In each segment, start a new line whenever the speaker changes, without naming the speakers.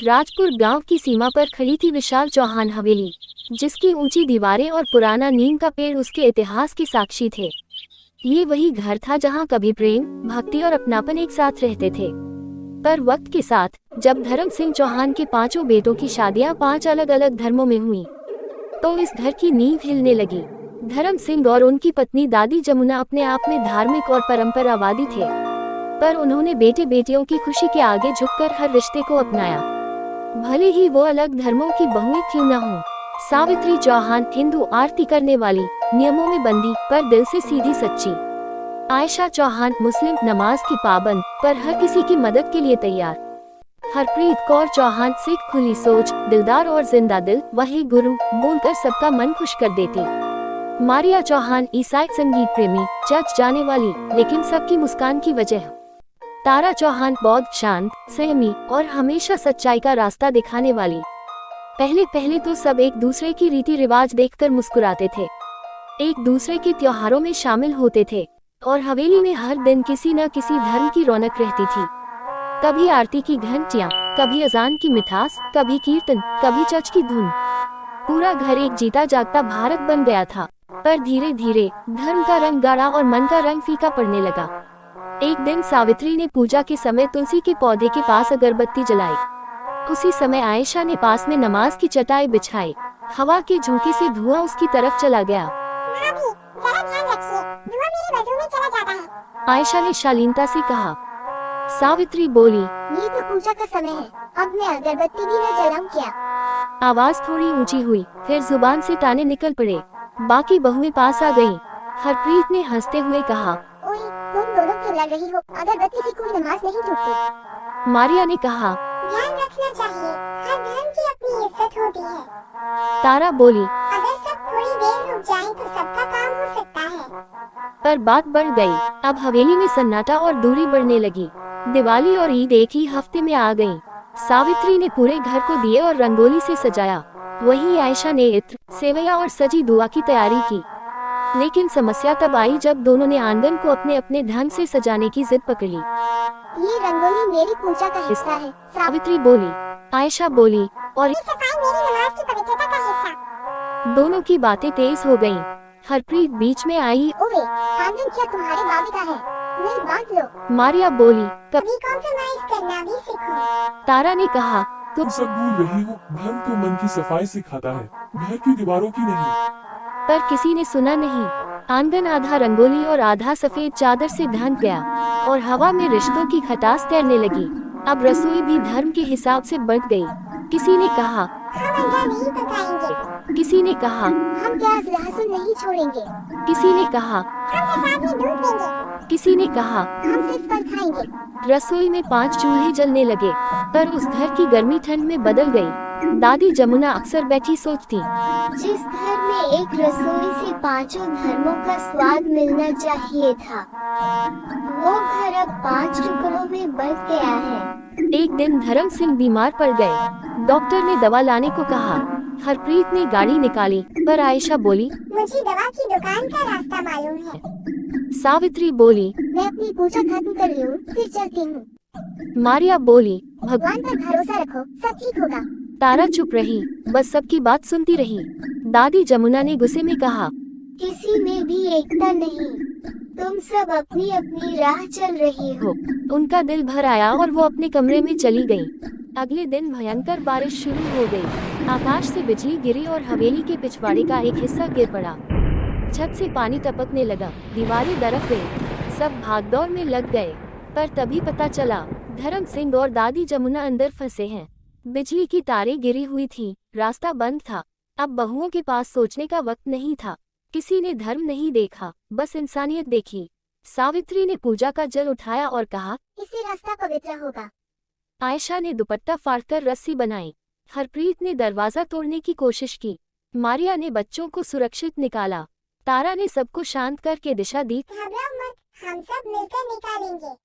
राजपुर गांव की सीमा पर खड़ी थी विशाल चौहान हवेली, जिसकी ऊंची दीवारें और पुराना नीम का पेड़ उसके इतिहास के साक्षी थे। ये वही घर था जहां कभी प्रेम, भक्ति और अपनापन एक साथ रहते थे। पर वक्त के साथ जब धर्म सिंह चौहान के 5 बेटों की शादियां 5 अलग अलग धर्मों में हुई, तो इस घर की नींव हिलने लगी। धर्म सिंह और उनकी पत्नी दादी जमुना अपने आप में धार्मिक और परंपरावादी थे, पर उन्होंने बेटे बेटियों की खुशी के आगे झुककर हर रिश्ते को अपनाया, भले ही वो अलग धर्मों की बहुएं क्यों न हों। सावित्री चौहान हिंदू, आरती करने वाली, नियमों में बंधी पर दिल से सीधी सच्ची। आयशा चौहान मुस्लिम, नमाज की पाबंद पर हर किसी की मदद के लिए तैयार। हरप्रीत कौर चौहान सिख, खुली सोच, दिलदार और जिंदा दिल, वही गुरु बोलकर सबका मन खुश कर देती। मारिया चौहान ईसाई, संगीत प्रेमी, चर्च जाने वाली, लेकिन सबकी मुस्कान की वजह। तारा चौहान बौद्ध, शांत, संयमी और हमेशा सच्चाई का रास्ता दिखाने वाली। पहले पहले तो सब एक दूसरे की रीति रिवाज देखकर मुस्कुराते थे, एक दूसरे के त्योहारों में शामिल होते थे, और हवेली में हर दिन किसी न किसी धर्म की रौनक रहती थी। कभी आरती की घंटियां, कभी अजान की मिठास, कभी कीर्तन, कभी चर्च की धुन। पूरा घर एक जीता जागता भारत बन गया था। पर धीरे धीरे धर्म का रंग गाढ़ा और मन का रंग फीका पड़ने लगा। एक दिन सावित्री ने पूजा के समय तुलसी के पौधे के पास अगरबत्ती जलाई। उसी समय आयशा ने पास में नमाज की चटाई बिछाई। हवा के झोंके से धुआं उसकी तरफ चला गया।
भाभी, जरा ध्यान रखिए, धुआं मेरे वजू में चला जाता है।
आयशा ने शालीनता से कहा। सावित्री बोली,
ये तो पूजा का समय है, अब मैं अगरबत्ती भी न जलाऊं क्या?
आवाज थोड़ी ऊंची हुई, फिर जुबान से ताने निकल पड़े। बाकी बहुएं पास आ गईं। हरप्रीत ने हंसते हुए कहा,
ओए, तुम दोनों क्यों लड़ रही हो? अगरबत्ती से कोई नमाज नहीं टूटती।
मारिया ने कहा।
ध्यान रखना चाहिए, हर धर्म की अपनी इज्जत होती है।
तारा बोली,
अगर सब थोड़ी देर रुक जाएं तो सबका काम हो सकता है।
पर बात बढ़ गई। अब हवेली में सन्नाटा और दूरी बढ़ने लगी। दिवाली और ईद एक ही हफ्ते में आ गईं। सावित्री ने पूरे घर को दिए और रंगोली से सजाया। वहीं आयशा ने इत्र, सेवैया और सजी दुआ की तैयारी की। लेकिन समस्या तब आई जब दोनों ने आंगन को अपने अपने ढंग से सजाने की जिद पकड़ ली।
ये रंगोली मेरी पूजा का हिस्सा है।
सावित्री बोली। आयशा बोली, और
ये सफाई मेरी नमाज की पवित्रता का हिस्सा।
दोनों की बातें तेज हो गईं। हरप्रीत बीच में आई।
ओए, आंगन क्या तुम्हारे बाबी का है? मिल बांट लो।
मारिया बोली,
कभी कॉम्प्रोमाइज करना भी सीखो।
तारा ने कहा,
तुम सब भूल रही हो, धर्म तो मन की सफाई सिखाता है, घर की दीवारों की नहीं।
पर किसी ने सुना नहीं। आंगन आधा रंगोली और आधा सफेद चादर से ढक गया, और हवा में रिश्तों की खटास तैरने लगी। अब रसोई भी धर्म के हिसाब से बढ़ गई। किसी ने कहा,
हम अंडा नहीं पकाएंगे।
किसी ने कहा,
हम प्याज लहसुन नहीं छोड़ेंगे।
किसी ने कहा,
हम प्रसाद में दूध देंगे।
किसी ने कहा।
हम सिर्फ फल खाएंगे।
रसोई में 5 चूल्हे जलने लगे, पर उस घर की गर्मी ठंड में बदल गई। दादी जमुना अक्सर बैठी सोचती,
जिस घर में एक रसोई से 5 धर्मों का स्वाद मिलना चाहिए था, वो घर अब 5 टुकड़ों में बंट गया है।
एक दिन धर्म सिंह बीमार पड़ गए। डॉक्टर ने दवा लाने को कहा। हरप्रीत ने गाड़ी निकाली, पर आयशा बोली,
मुझे दवा की दुकान का रास्ता मालूम है।
सावित्री बोली,
मैं अपनी पूजा खत्म कर लूं, फिर चलती हूँ।
मारिया बोली,
भगवान पर भरोसा रखो, सब ठीक होगा।
तारा चुप रही, बस सबकी बात सुनती रही। दादी जमुना ने गुस्से में कहा,
किसी में भी एकता नहीं, तुम सब अपनी अपनी राह चल रही हो।
उनका दिल भर आया और वो अपने कमरे में चली गईं। अगले दिन भयंकर बारिश शुरू हो गई। आकाश से बिजली गिरी और हवेली के पिछवाड़े का एक हिस्सा गिर पड़ा। छत से पानी टपकने लगा, दीवारें दरक गई। सब भागदौड़ में लग गए, पर तभी पता चला धर्म सिंह और दादी जमुना अंदर फंसे हैं। बिजली की तारें गिरी हुई थी, रास्ता बंद था। अब बहुओं के पास सोचने का वक्त नहीं था। किसी ने धर्म नहीं देखा, बस इंसानियत देखी। सावित्री ने पूजा का जल उठाया और कहा,
इससे रास्ता पवित्र होगा।
आयशा ने दुपट्टा फाड़कर रस्सी बनाई। हरप्रीत ने दरवाजा तोड़ने की कोशिश की। मारिया ने बच्चों को सुरक्षित निकाला। तारा ने सबको शांत करके दिशा दी।
घबराओ मत, हम सब मिलकर निकालेंगे।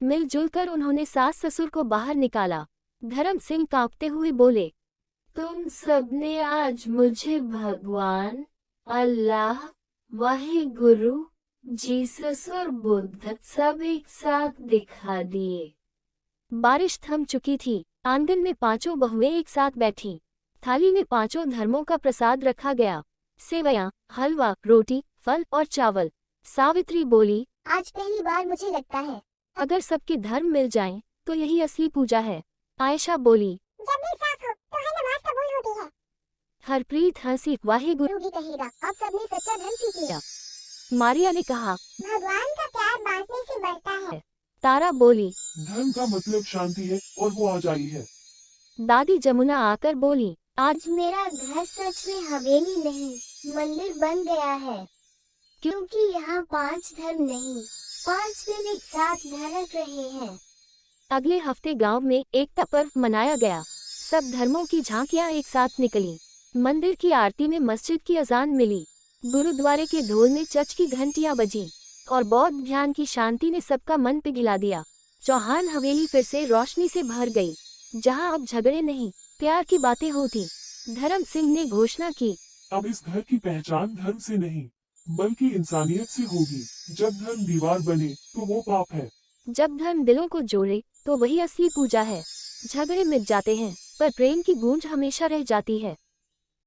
मिलजुल कर उन्होंने सास ससुर को बाहर निकाला। धर्म सिंह कांपते हुए बोले, तुम सबने आज मुझे भगवान, अल्लाह, वाहे गुरु, जीसस और बुद्ध सब एक साथ दिखा दिए। बारिश थम चुकी थी। आंगन में पांचों बहुएं एक साथ बैठी। थाली में पांचों धर्मों का प्रसाद रखा गया, सेवैयां, हलवा, रोटी, फल और चावल। सावित्री बोली,
आज पहली बार मुझे लगता है
अगर सबके धर्म मिल जाएं, तो यही असली पूजा है। आयशा बोली,
जब दिल साफ हो तो हर नमाज कबूल होती है।
हरप्रीत हंसी, वाहिगुरु।
गुरु भी कहेगा, अब सबने सच्चा धर्म सीख लिया।
मारिया ने कहा,
भगवान का प्यार बांटने से बढ़ता है।
तारा बोली,
धर्म का मतलब शांति है और वो आज आई है।
दादी जमुना आकर बोली, आज
आज मेरा घर सच में हवेली नहीं, मंदिर बन गया है। क्योंकि यहाँ 5 धर्म नहीं, 5 दिन एक साथ धड़क रहे हैं।
अगले हफ्ते गांव में एकता पर्व मनाया गया। सब धर्मों की झांकियां एक साथ निकली। मंदिर की आरती में मस्जिद की अजान मिली। गुरुद्वारे के ढोल में चर्च की घंटियां बजीं और बौद्ध ध्यान की शांति ने सबका मन पिघला दिया। चौहान हवेली फिर से रोशनी से भर गई, जहां अब झगड़े नहीं, प्यार की बातें होती। धर्म सिंह ने घोषणा की,
अब इस घर की पहचान धर्म से नहीं बल्कि इंसानियत से होगी। जब धर्म दीवार बने तो वो पाप है।
जब धर्म दिलों को जोड़े तो वही असली पूजा है। झगड़े मिट जाते हैं, पर प्रेम की गूंज हमेशा रह जाती है।